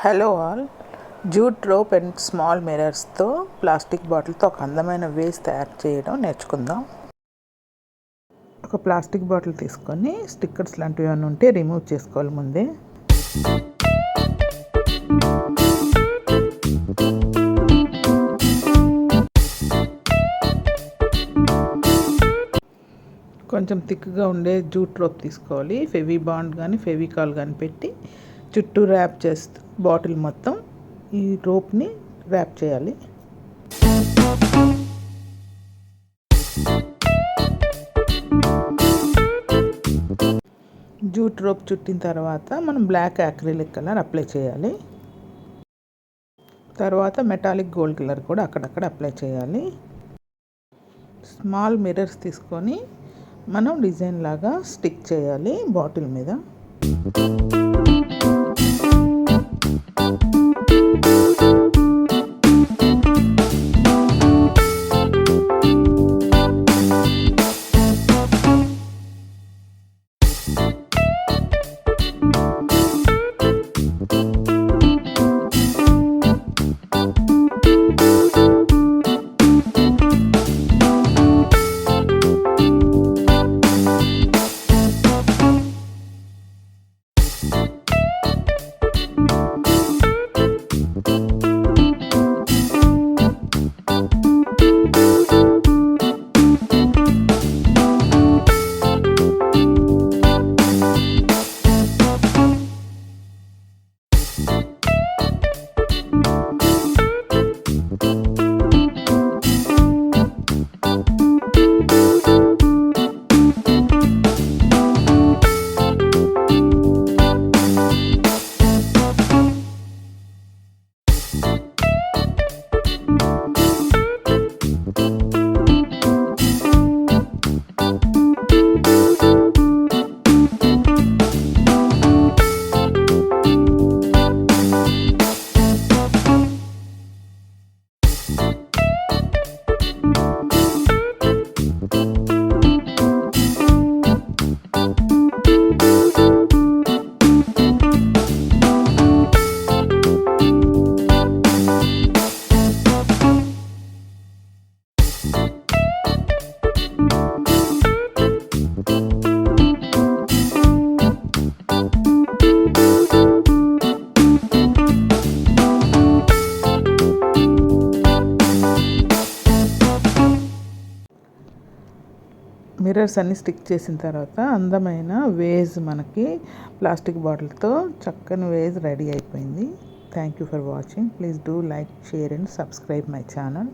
Hello all, jute rope and small మిర్రర్స్తో plastic బాటిల్తో ఒక అందమైన వేస్ తయారు చేయడం నేర్చుకుందాం. ఒక ప్లాస్టిక్ బాటిల్ తీసుకొని స్టిక్కర్స్ లాంటివి ఏమైనా ఉంటే రిమూవ్ చేసుకోవాలి ముందే. కొంచెం థిక్గా ఉండే జూట్ రోప్ తీసుకోవాలి. ఫెవిబాండ్ కానీ ఫెవికాల్ కానీ పెట్టి చుట్టూ ర్యాప్ చేస్తూ బాటిల్ మొత్తం ఈ రోప్ని ర్యాప్ చేయాలి. జూట్ రోప్ చుట్టిన తర్వాత మనం బ్లాక్ acrylic కలర్ అప్లై చేయాలి. తర్వాత మెటాలిక్ గోల్డ్ కలర్ కూడా అక్కడక్కడ అప్లై చేయాలి. స్మాల్ మిర్రర్స్ తీసుకొని మనం డిజైన్ లాగా స్టిక్ చేయాలి బాటిల్ మీద. మిర్రర్స్ అన్నీ స్టిక్ చేసిన తర్వాత అందమైన వేజ్ మనకి ప్లాస్టిక్ బాటిల్తో చక్కని వేజ్ రెడీ అయిపోయింది. Thank you for watching. Please do like, share and subscribe my channel.